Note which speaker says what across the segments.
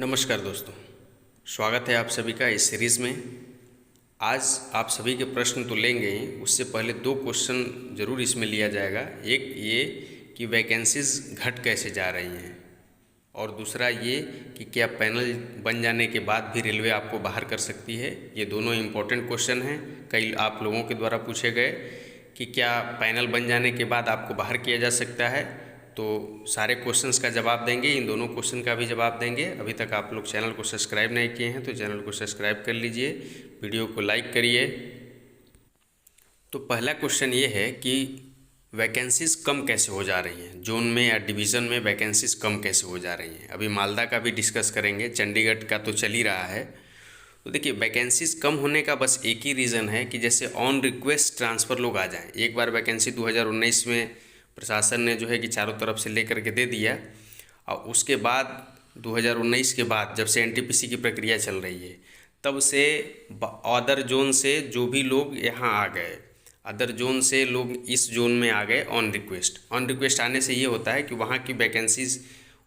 Speaker 1: नमस्कार दोस्तों, स्वागत है आप सभी का इस सीरीज़ में। आज आप सभी के प्रश्न तो लेंगे ही, उससे पहले दो क्वेश्चन ज़रूर इसमें लिया जाएगा। एक ये कि वैकेंसीज़ घट कैसे जा रही हैं, और दूसरा ये कि क्या पैनल बन जाने के बाद भी रेलवे आपको बाहर कर सकती है। ये दोनों इम्पोर्टेंट क्वेश्चन हैं, कई आप लोगों के द्वारा पूछे गए कि क्या पैनल बन जाने के बाद आपको बाहर किया जा सकता है। तो सारे क्वेश्चंस का जवाब देंगे, इन दोनों क्वेश्चन का भी जवाब देंगे। अभी तक आप लोग चैनल को सब्सक्राइब नहीं किए हैं तो चैनल को सब्सक्राइब कर लीजिए, वीडियो को लाइक करिए। तो पहला क्वेश्चन ये है कि वैकेंसीज़ कम कैसे हो जा रही हैं, जोन में या डिवीज़न में वैकेंसीज़ कम कैसे हो जा रही हैं। अभी मालदा का भी डिस्कस करेंगे, चंडीगढ़ का तो चल ही रहा है। तो देखिए, वैकेंसीज़ कम होने का बस एक ही रीज़न है कि जैसे ऑन रिक्वेस्ट ट्रांसफ़र लोग आ जाएं। एक बार वैकेंसी 2019 में प्रशासन ने जो है कि चारों तरफ से लेकर के दे दिया, और उसके बाद 2019 के बाद जब से एनटीपीसी की प्रक्रिया चल रही है, तब से अदर जोन से जो भी लोग यहाँ आ गए, अदर जोन से लोग इस जोन में आ गए ऑन रिक्वेस्ट। ऑन रिक्वेस्ट आने से ये होता है कि वहाँ की वैकेंसीज़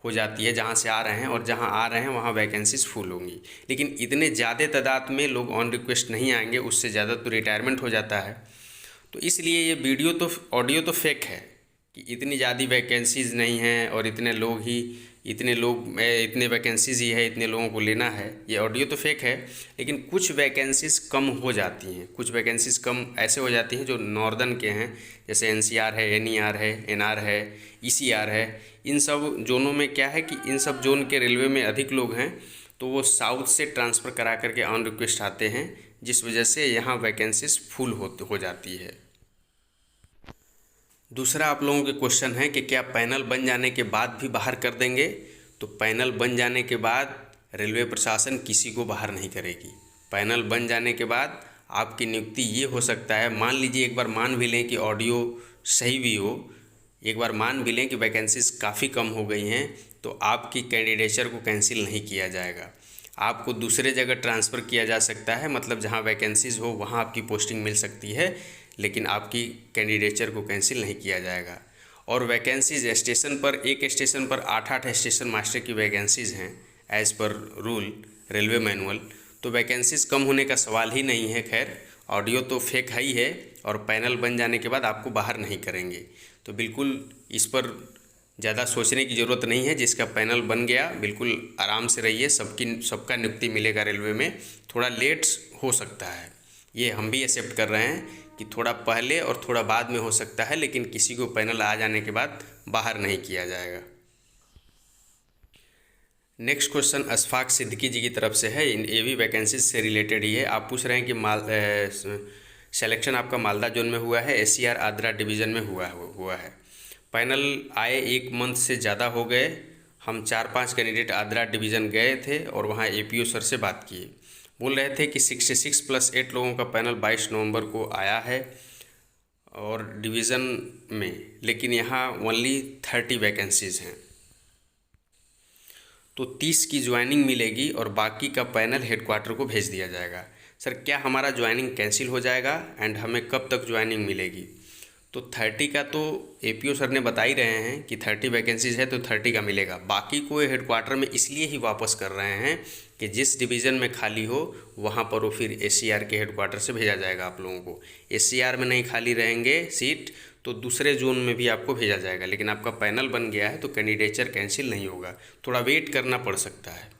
Speaker 1: हो जाती है जहाँ से आ रहे हैं, और जहाँ आ रहे हैं वहाँ वैकेंसीज़ फुल होंगी। लेकिन इतने ज़्यादा तादाद में लोग ऑन रिक्वेस्ट नहीं आएंगे, उससे ज़्यादा तो रिटायरमेंट हो जाता है। तो इसलिए ये वीडियो तो ऑडियो तो फेक है कि इतनी ज़्यादा वैकेंसीज़ नहीं हैं और इतने वैकेंसीज़ ही है, इतने लोगों को लेना है। ये ऑडियो तो फेक है, लेकिन कुछ वैकेंसीज़ कम हो जाती हैं। कुछ वैकेंसीज़ कम ऐसे हो जाती हैं जो नॉर्दर्न के हैं, जैसे एनसीआर है, एनईआर है, एनआर है, ईसीआर है। इन सब जोनों में क्या है कि इन सब जोन के रेलवे में अधिक लोग हैं, तो वो साउथ से ट्रांसफ़र करा करके ऑन रिक्वेस्ट आते हैं, जिस वजह से यहाँ वैकेंसीज़ फुल हो जाती है। दूसरा आप लोगों के क्वेश्चन है कि क्या पैनल बन जाने के बाद भी बाहर कर देंगे। तो पैनल बन जाने के बाद रेलवे प्रशासन किसी को बाहर नहीं करेगी। पैनल बन जाने के बाद आपकी नियुक्ति ये हो सकता है, मान लीजिए एक बार मान भी लें कि ऑडियो सही भी हो, एक बार मान भी लें कि वैकेंसीज़ काफ़ी कम हो गई हैं, तो आपकी कैंडिडेचर को कैंसिल नहीं किया जाएगा। आपको दूसरे जगह ट्रांसफ़र किया जा सकता है, मतलब जहाँ वैकेंसीज़ हो वहाँ आपकी पोस्टिंग मिल सकती है, लेकिन आपकी कैंडिडेचर को कैंसिल नहीं किया जाएगा। और वैकेंसीज़ स्टेशन पर, एक स्टेशन पर 8-8 स्टेशन मास्टर की वैकेंसीज़ हैं as per rule railway manual. तो वैकेंसीज़ कम होने का सवाल ही नहीं है। खैर, ऑडियो तो फेक है ही है, और पैनल बन जाने के बाद आपको बाहर नहीं करेंगे। तो बिल्कुल इस पर ज़्यादा सोचने की ज़रूरत नहीं है। जिसका पैनल बन गया बिल्कुल आराम से रहिए, सबका नियुक्ति मिलेगा रेलवे में। थोड़ा लेट हो सकता है, ये हम भी एक्सेप्ट कर रहे हैं कि थोड़ा पहले और थोड़ा बाद में हो सकता है, लेकिन किसी को पैनल आ जाने के बाद बाहर नहीं किया जाएगा। नेक्स्ट क्वेश्चन अशफाक सिद्दीकी जी की तरफ से है, ये भी वैकेंसी से रिलेटेड ही है। आप पूछ रहे हैं कि सिलेक्शन आपका मालदा जोन में हुआ है, एसीआर आद्रा डिवीज़न में हुआ है। पैनल आए 1 मंथ से ज़्यादा हो गए। हम 4-5 कैंडिडेट आद्रा डिवीज़न गए थे और वहाँ एपीओ सर से बात किए। बोल रहे थे कि 66+8 लोगों का पैनल 22 नवंबर को आया है और डिवीज़न में, लेकिन यहाँ ओनली 30 वैकेंसीज़ हैं। तो 30 की ज्वाइनिंग मिलेगी और बाकी का पैनल हेडक्वार्टर को भेज दिया जाएगा। सर, क्या हमारा ज्वाइनिंग कैंसिल हो जाएगा एंड हमें कब तक ज्वाइनिंग मिलेगी? तो 30 का तो एपीओ सर ने बता ही रहे हैं कि 30 वैकेंसीज़ है तो 30 का मिलेगा। बाकी को हेडक्वार्टर में इसलिए ही वापस कर रहे हैं कि जिस डिवीज़न में खाली हो वहाँ पर वो फिर एसीआर के हेडक्वार्टर से भेजा जाएगा आप लोगों को। एसीआर में नहीं खाली रहेंगे सीट तो दूसरे जोन में भी आपको भेजा जाएगा, लेकिन आपका पैनल बन गया है तो कैंडिडेचर कैंसिल नहीं होगा, थोड़ा वेट करना पड़ सकता है।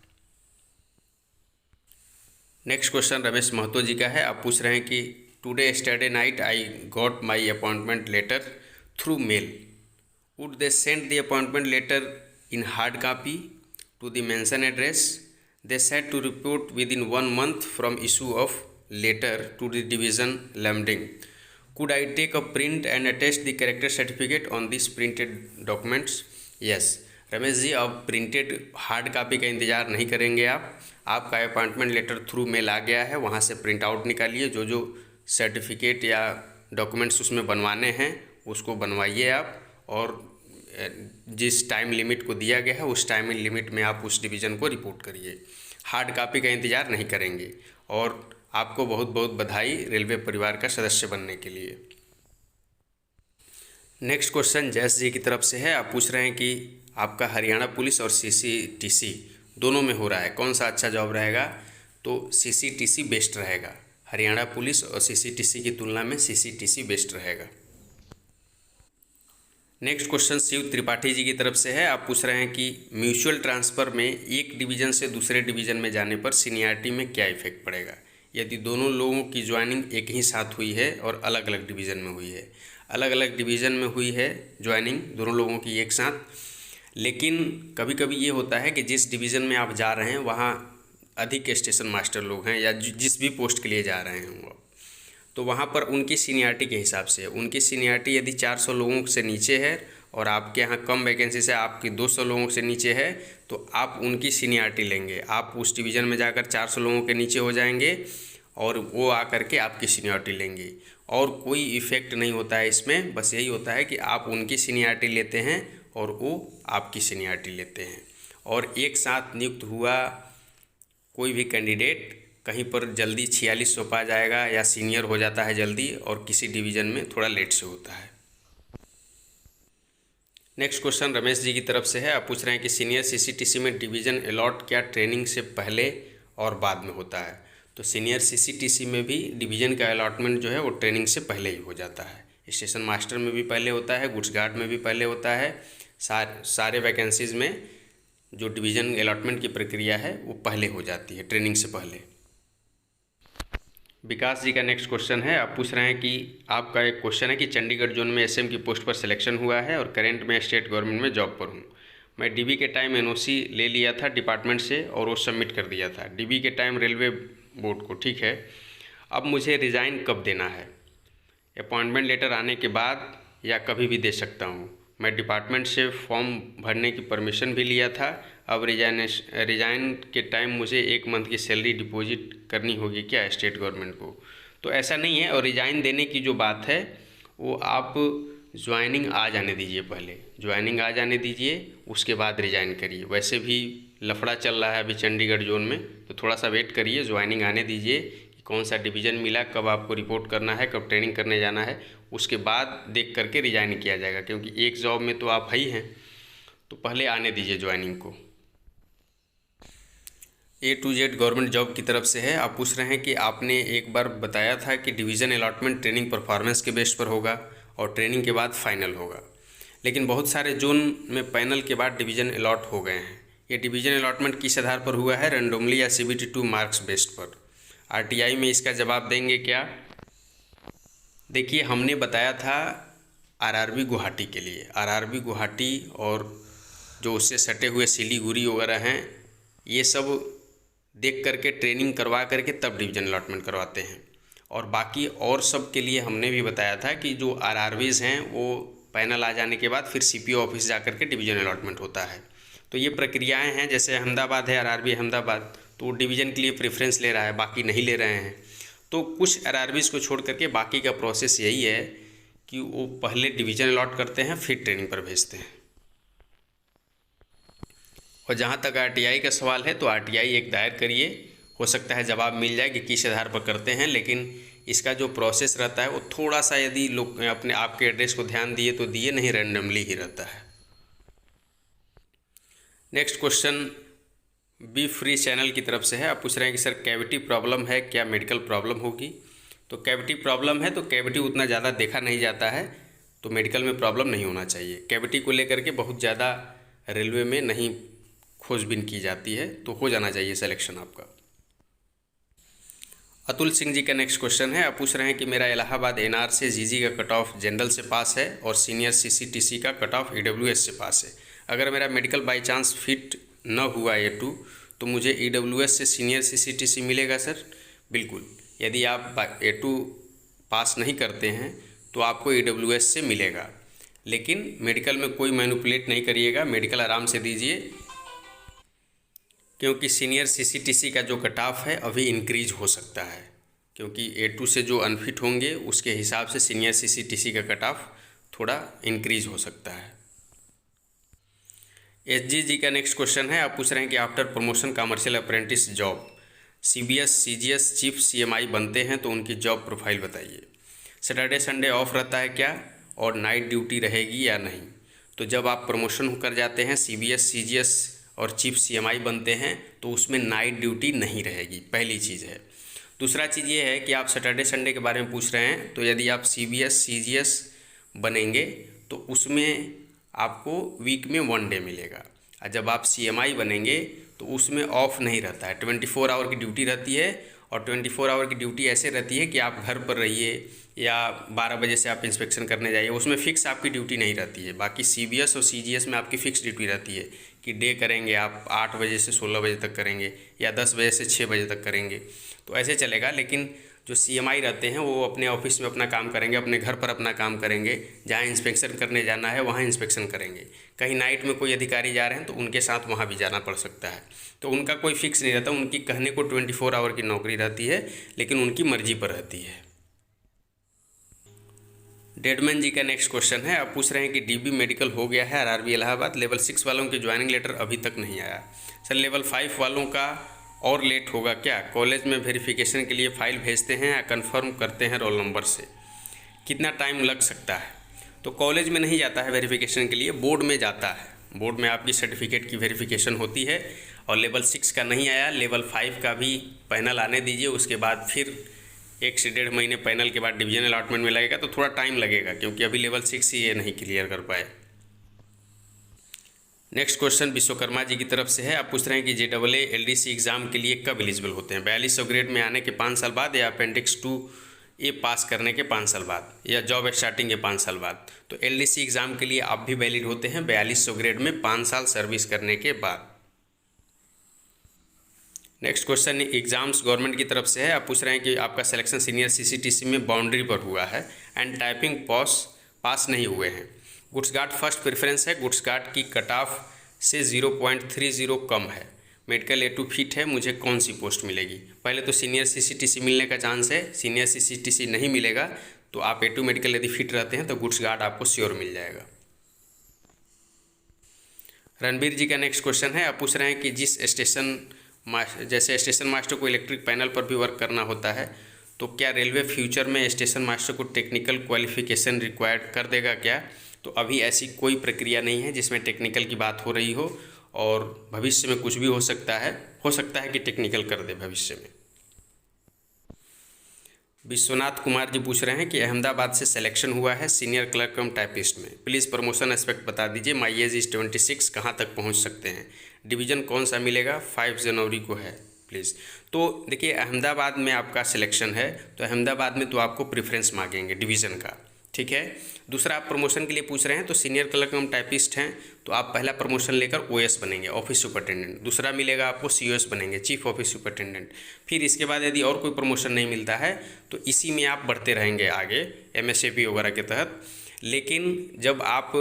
Speaker 1: नेक्स्ट क्वेश्चन रमेश महतो जी का है। आप पूछ रहे हैं कि today yesterday night I got my appointment letter through mail. Would they send the appointment letter in hard copy to the mentioned address? They said to report within 1 month from issue of letter to the division Lamding. Could I take a print and attach the character certificate on these printed documents? Yes. Ramesh ji, अब printed hard copy का इंतज़ार नहीं करेंगे आपका appointment letter through mail आ गया है, वहाँ से प्रिंट आउट निकालिए, जो सर्टिफिकेट या डॉक्यूमेंट्स उसमें बनवाने हैं उसको बनवाइए आप, और जिस टाइम लिमिट को दिया गया है उस टाइम लिमिट में आप उस डिवीज़न को रिपोर्ट करिए। हार्ड कापी का इंतज़ार नहीं करेंगे। और आपको बहुत बहुत बधाई रेलवे परिवार का सदस्य बनने के लिए। नेक्स्ट क्वेश्चन जयेश जी की तरफ से है। आप पूछ रहे हैं कि आपका हरियाणा पुलिस और सीसीटीसी दोनों में हो रहा है, कौन सा अच्छा जॉब रहेगा? तो सीसीटीसी बेस्ट रहेगा। हरियाणा पुलिस और सीसीटीसी की तुलना में सीसीटीसी बेस्ट रहेगा। नेक्स्ट क्वेश्चन शिव त्रिपाठी जी की तरफ से है। आप पूछ रहे हैं कि म्यूचुअल ट्रांसफ़र में एक डिवीज़न से दूसरे डिवीज़न में जाने पर सीनियरिटी में क्या इफेक्ट पड़ेगा यदि दोनों लोगों की ज्वाइनिंग एक ही साथ हुई है और अलग अलग डिवीज़न में हुई है? अलग अलग डिवीज़न में हुई है ज्वाइनिंग दोनों लोगों की एक साथ, लेकिन कभी कभी ये होता है कि जिस डिवीज़न में आप जा रहे हैं वहाँ अधिक स्टेशन मास्टर लोग हैं या जिस भी पोस्ट के लिए जा रहे हैं वो, तो वहाँ पर उनकी सीनियरिटी के हिसाब से उनकी सीनियरिटी यदि 400 लोगों से नीचे है और आपके यहाँ कम वैकेंसी से आपकी 200 लोगों से नीचे है, तो आप उनकी सीनियरिटी लेंगे। आप उस डिवीज़न में जाकर 400 लोगों के नीचे हो जाएंगे और वो आकर के आपकी सीनियरिटी लेंगे, और कोई इफ़ेक्ट नहीं होता है इसमें। बस यही होता है कि आप उनकी सीनियरिटी लेते हैं और वो आपकी सीनियरिटी लेते हैं, और एक साथ नियुक्त हुआ कोई भी कैंडिडेट कहीं पर जल्दी 46 पा जाएगा या सीनियर हो जाता है जल्दी, और किसी डिवीज़न में थोड़ा लेट से होता है। नेक्स्ट क्वेश्चन रमेश जी की तरफ से है। आप पूछ रहे हैं कि सीनियर सीसीटीसी में डिवीज़न अलॉट क्या ट्रेनिंग से पहले और बाद में होता है? तो सीनियर सीसीटीसी में भी डिवीज़न का अलॉटमेंट जो है वो ट्रेनिंग से पहले ही हो जाता है। स्टेशन मास्टर में भी पहले होता है, गुड्स गार्ड में भी पहले होता है। सारे वैकेंसीज़ में जो डिवीज़न अलॉटमेंट की प्रक्रिया है वो पहले हो जाती है, ट्रेनिंग से पहले। विकास जी का नेक्स्ट क्वेश्चन है। आप पूछ रहे हैं कि आपका एक क्वेश्चन है कि चंडीगढ़ जोन में एसएम की पोस्ट पर सिलेक्शन हुआ है और करंट में स्टेट गवर्नमेंट में जॉब पर हूँ। मैं डीबी के टाइम एनओसी ले लिया था डिपार्टमेंट से और वो सबमिट कर दिया था डीबी के टाइम रेलवे बोर्ड को, ठीक है। अब मुझे रिज़ाइन कब देना है? अपॉइंटमेंट लेटर आने के बाद या कभी भी दे सकता हूँ। मैं डिपार्टमेंट से फॉर्म भरने की परमिशन भी लिया था। अब रिज़ाइन के टाइम मुझे 1 मंथ की सैलरी डिपॉजिट करनी होगी क्या स्टेट गवर्नमेंट को? तो ऐसा नहीं है, और रिज़ाइन देने की जो बात है वो आप ज्वाइनिंग आ जाने दीजिए, पहले ज्वाइनिंग आ जाने दीजिए, उसके बाद रिज़ाइन करिए। वैसे भी लफड़ा चल रहा है अभी चंडीगढ़ जोन में, तो थोड़ा सा वेट करिए, ज्वाइनिंग आने दीजिए कि कौन सा डिवीज़न मिला, कब आपको रिपोर्ट करना है, कब ट्रेनिंग करने जाना है, उसके बाद देख करके रिज़ाइन किया जाएगा। क्योंकि एक जॉब में तो आप ही हैं, तो पहले आने दीजिए ज्वाइनिंग को। A to Z government job की तरफ से है। आप पूछ रहे हैं कि आपने एक बार बताया था कि डिवीज़न अलॉटमेंट ट्रेनिंग परफॉर्मेंस के बेस पर होगा और ट्रेनिंग के बाद फाइनल होगा, लेकिन बहुत सारे जोन में पैनल के बाद डिवीज़न अलॉट हो गए हैं। ये डिवीज़न अलॉटमेंट किस आधार पर हुआ है? रैंडमली या CBT2 मार्क्स बेस्ड पर। RTI में इसका जवाब देंगे क्या? देखिए, हमने बताया था RRB गुवाहाटी के लिए, RRB गुवाहाटी और जो उससे सटे हुए सिलीगुड़ी वगैरह हैं, ये सब देख करके ट्रेनिंग करवा करके तब डिवीज़न अलॉटमेंट करवाते हैं। और बाकी और सब के लिए हमने भी बताया था कि जो RRBs हैं वो पैनल आ जाने के बाद फिर CPO ऑफिस जा करके डिवीज़न अलॉटमेंट होता है। तो ये प्रक्रियाएं हैं। जैसे अहमदाबाद है, RRB अहमदाबाद, तो डिवीज़न के लिए प्रेफरेंस ले रहा है, बाकी नहीं ले रहे हैं। तो कुछ RRBs को छोड़ करके बाकी का प्रोसेस यही है कि वो पहले डिवीज़न अलॉट करते हैं फिर ट्रेनिंग पर भेजते हैं। और जहाँ तक RTI का सवाल है, तो RTI एक दायर करिए, हो सकता है जवाब मिल जाए कि किस आधार पर करते हैं, लेकिन इसका जो प्रोसेस रहता है वो थोड़ा सा यदि लोग अपने आपके एड्रेस को ध्यान दिए तो दिए, नहीं रैंडमली ही रहता है। Next question B free channel की तरफ से है। आप पूछ रहे हैं कि सर कैविटी प्रॉब्लम है, क्या मेडिकल प्रॉब्लम होगी? तो कैविटी प्रॉब्लम है तो कैविटी उतना ज़्यादा देखा नहीं जाता है, तो मेडिकल में प्रॉब्लम नहीं होना चाहिए। कैविटी को लेकर के बहुत ज़्यादा रेलवे में नहीं खोजबीन की जाती है, तो हो जाना चाहिए सिलेक्शन आपका। अतुल सिंह जी का नेक्स्ट क्वेश्चन है। आप पूछ रहे हैं कि मेरा इलाहाबाद NR से GG का कट ऑफ जनरल से पास है और सीनियर CCTC का कट ऑफ EWS से पास है। अगर मेरा मेडिकल बाई चांस फिट न हुआ A2, तो मुझे EWS से सीनियर CCTC मिलेगा सर? बिल्कुल, यदि आप A2 पास नहीं करते हैं तो आपको EWS से मिलेगा, लेकिन मेडिकल में कोई मैनिपुलेट नहीं करिएगा, मेडिकल आराम से दीजिए, क्योंकि सीनियर CCTC का जो कट ऑफ है अभी इंक्रीज हो सकता है, क्योंकि A2 से जो अनफिट होंगे उसके हिसाब से सीनियर CCTC का कट ऑफ थोड़ा इंक्रीज हो सकता है। SG जी का नेक्स्ट क्वेश्चन है। आप पूछ रहे हैं कि after promotion commercial apprentice job CBS CGS chief CMI बनते हैं तो उनकी जॉब प्रोफाइल बताइए। सैटरडे संडे ऑफ रहता है क्या, और नाइट ड्यूटी रहेगी या नहीं? तो जब आप प्रमोशन होकर जाते हैं CBS CGS और चीफ सीएमआई बनते हैं तो उसमें नाइट ड्यूटी नहीं रहेगी, पहली चीज़ है। दूसरा चीज़ ये है कि आप सैटरडे संडे के बारे में पूछ रहे हैं, तो यदि आप सीबीएस सीजीएस बनेंगे तो उसमें आपको वीक में 1 डे मिलेगा, और जब आप सीएमआई बनेंगे तो उसमें ऑफ नहीं रहता है, 24 आवर की ड्यूटी रहती है। और 24 आवर की ड्यूटी ऐसे रहती है कि आप घर पर रहिए या 12 बजे से आप इंस्पेक्शन करने जाइए, उसमें फ़िक्स आपकी ड्यूटी नहीं रहती है। बाकी सीबीएस और सीजीएस में आपकी फ़िक्स ड्यूटी रहती है कि डे करेंगे आप 8 बजे से 16 बजे तक करेंगे या 10 बजे से 6 बजे तक करेंगे, तो ऐसे चलेगा। लेकिन जो सीएमआई रहते हैं वो अपने ऑफिस में अपना काम करेंगे, अपने घर पर अपना काम करेंगे, जहाँ इंस्पेक्शन करने जाना है वहाँ इंस्पेक्शन करेंगे। कहीं नाइट में कोई अधिकारी जा रहे हैं तो उनके साथ वहाँ भी जाना पड़ सकता है, तो उनका कोई फिक्स नहीं रहता। उनकी कहने को 24 आवर की नौकरी रहती है, लेकिन उनकी मर्जी पर रहती है। डेडमैन जी का नेक्स्ट क्वेश्चन है, आप पूछ रहे हैं कि डीबी मेडिकल हो गया है आरआरबी इलाहाबाद, लेवल 6 वालों के ज्वाइनिंग लेटर अभी तक नहीं आया। सर लेवल 5 वालों का और लेट होगा क्या? कॉलेज में वेरिफिकेशन के लिए फ़ाइल भेजते हैं या कंफर्म करते हैं रोल नंबर से? कितना टाइम लग सकता है? तो कॉलेज में नहीं जाता है वेरिफिकेशन के लिए, बोर्ड में जाता है। बोर्ड में आपकी सर्टिफिकेट की वेरिफिकेशन होती है, और लेवल 6 का नहीं आया, लेवल 5 का भी पैनल आने दीजिए, उसके बाद फिर 1 से 1.5 महीने पैनल के बाद डिवीजन अलॉटमेंट में लगेगा, तो थोड़ा टाइम लगेगा क्योंकि अभी लेवल 6 ही ये नहीं क्लियर कर पाए। नेक्स्ट क्वेश्चन विश्वकर्मा जी की तरफ से है, आप पूछ रहे हैं कि JEE LDC एग्ज़ाम के लिए कब एलिजिबल होते हैं? 4200 ग्रेड में आने के 5 साल बाद, या अपेंडिक्स 2A पास करने के 5 साल बाद, या जॉब स्टार्टिंग के 5 साल बाद? तो LDC एग्ज़ाम के लिए आप भी वैलिड होते हैं 4200 ग्रेड में 5 साल सर्विस करने के बाद। नेक्स्ट क्वेश्चन एग्जाम्स गवर्नमेंट की तरफ से है, आप पूछ रहे हैं कि आपका सिलेक्शन सीनियर CCTC में बाउंड्री पर हुआ है एंड टाइपिंग पास नहीं हुए हैं। गुड्स गार्ड फर्स्ट प्रेफरेंस है, गुड्स गार्ड की कट ऑफ से 0.30 कम है, मेडिकल A2 फिट है, मुझे कौन सी पोस्ट मिलेगी? पहले तो सीनियर CCTC मिलने का चांस है, सीनियर CCTC नहीं मिलेगा तो आप A2 मेडिकल यदि फिट रहते हैं तो गुड्स गार्ड आपको श्योर मिल जाएगा। रणबीर जी का नेक्स्ट क्वेश्चन है, आप पूछ रहे हैं कि जैसे स्टेशन मास्टर को इलेक्ट्रिक पैनल पर भी वर्क करना होता है, तो क्या रेलवे फ्यूचर में स्टेशन मास्टर को टेक्निकल क्वालिफिकेशन रिक्वायर्ड कर देगा क्या? तो अभी ऐसी कोई प्रक्रिया नहीं है जिसमें टेक्निकल की बात हो रही हो, और भविष्य में कुछ भी हो सकता है कि टेक्निकल कर दे भविष्य में। विश्वनाथ कुमार जी पूछ रहे हैं कि अहमदाबाद से सिलेक्शन हुआ है सीनियर क्लर्क कम टाइपिस्ट में, प्लीज़ प्रमोशन एस्पेक्ट बता दीजिए, माई एज इज़ 26, कहाँ तक पहुँच सकते हैं, डिवीज़न कौन सा मिलेगा? 5 जनवरी को है प्लीज़। तो देखिए अहमदाबाद में आपका सिलेक्शन है तो अहमदाबाद में तो आपको प्रेफरेंस मांगेंगे डिवीज़न का, ठीक है। दूसरा आप प्रमोशन के लिए पूछ रहे हैं तो सीनियर क्लर्क कम टाइपिस्ट हैं तो आप पहला प्रमोशन लेकर OS बनेंगे, ऑफिस सुपरिटेंडेंट। दूसरा मिलेगा आपको COS बनेंगे, चीफ ऑफिस सुपरिटेंडेंट। फिर इसके बाद यदि और कोई प्रमोशन नहीं मिलता है तो इसी में आप बढ़ते रहेंगे आगे MSAP वगैरह के तहत। लेकिन जब आप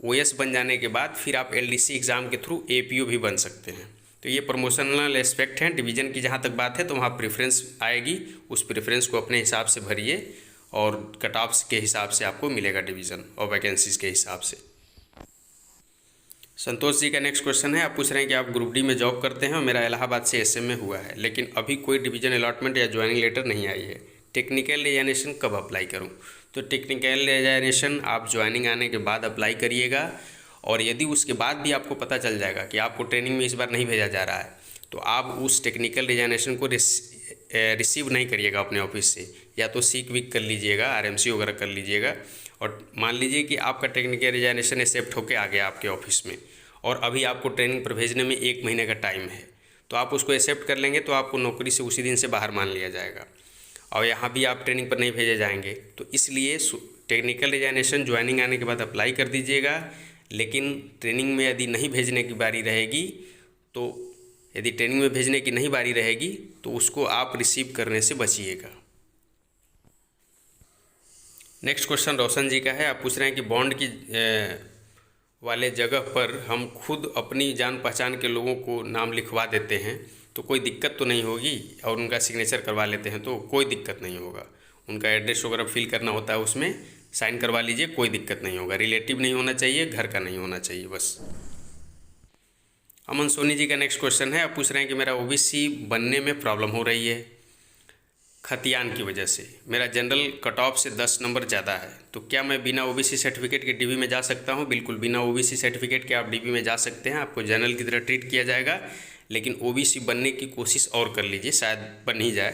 Speaker 1: OS बन जाने के बाद फिर आप LDC एग्ज़ाम के थ्रू APO भी बन सकते हैं। तो ये प्रमोशनल एस्पेक्ट हैं। डिवीज़न की जहाँ तक बात है तो वहाँ प्रेफरेंस आएगी, उस प्रेफरेंस को अपने हिसाब से भरिए और कट ऑफ्स के हिसाब से आपको मिलेगा डिवीज़न और वैकेंसीज़ के हिसाब से। संतोष जी का नेक्स्ट क्वेश्चन है, आप पूछ रहे हैं कि आप ग्रुप D में जॉब करते हैं और मेरा इलाहाबाद से SM में हुआ है, लेकिन अभी कोई डिवीज़न अलॉटमेंट या ज्वाइनिंग लेटर नहीं आई है, टेक्निकल एग्जामिनेशन कब अप्लाई करूं? तो टेक्निकल एग्जामिनेशन आप ज्वाइनिंग आने के बाद अप्लाई करिएगा, और यदि उसके बाद भी आपको पता चल जाएगा कि आपको ट्रेनिंग में इस बार नहीं भेजा जा रहा है तो आप उस टेक्निकल एग्जामिनेशन को रिसीव नहीं करिएगा अपने ऑफिस से, या तो सीक वीक कर लीजिएगा, RMC वगैरह कर लीजिएगा। और मान लीजिए कि आपका टेक्निकल एग्जामिनेशन एक्सेप्ट होकर आ गया आपके ऑफिस में और अभी आपको ट्रेनिंग पर भेजने में 1 महीने का टाइम है, तो आप उसको एक्सेप्ट कर लेंगे तो आपको नौकरी से उसी दिन से बाहर मान लिया जाएगा और यहाँ भी आप ट्रेनिंग पर नहीं भेजे जाएंगे। तो इसलिए टेक्निकल एग्जामिनेशन ज्वाइनिंग आने के बाद अप्लाई कर दीजिएगा, लेकिन ट्रेनिंग में यदि नहीं भेजने की बारी रहेगी तो यदि ट्रेनिंग में भेजने की नहीं बारी रहेगी तो उसको आप रिसीव करने से बचिएगा। नेक्स्ट क्वेश्चन रोशन जी का है, आप पूछ रहे हैं कि बॉन्ड की वाले जगह पर हम खुद अपनी जान पहचान के लोगों को नाम लिखवा देते हैं तो कोई दिक्कत तो नहीं होगी, और उनका सिग्नेचर करवा लेते हैं तो कोई दिक्कत नहीं होगा। उनका एड्रेस वगैरह फिल करना होता है, उसमें साइन करवा लीजिए, कोई दिक्कत नहीं होगा। रिलेटिव नहीं होना चाहिए, घर का नहीं होना चाहिए बस। अमन सोनी जी का नेक्स्ट क्वेश्चन है, आप पूछ रहे हैं कि मेरा OBC बनने में प्रॉब्लम हो रही है, खतियान की वजह से मेरा जनरल कट ऑफ से 10 नंबर ज़्यादा है, तो क्या मैं बिना ओबीसी सर्टिफिकेट के डीबी में जा सकता हूँ? बिल्कुल, बिना ओबीसी सर्टिफिकेट के आप डीबी में जा सकते हैं। आपको जनरल की तरह ट्रीट किया जाएगा, लेकिन ओबीसी बनने की कोशिश और कर लीजिए, शायद बन ही जाए।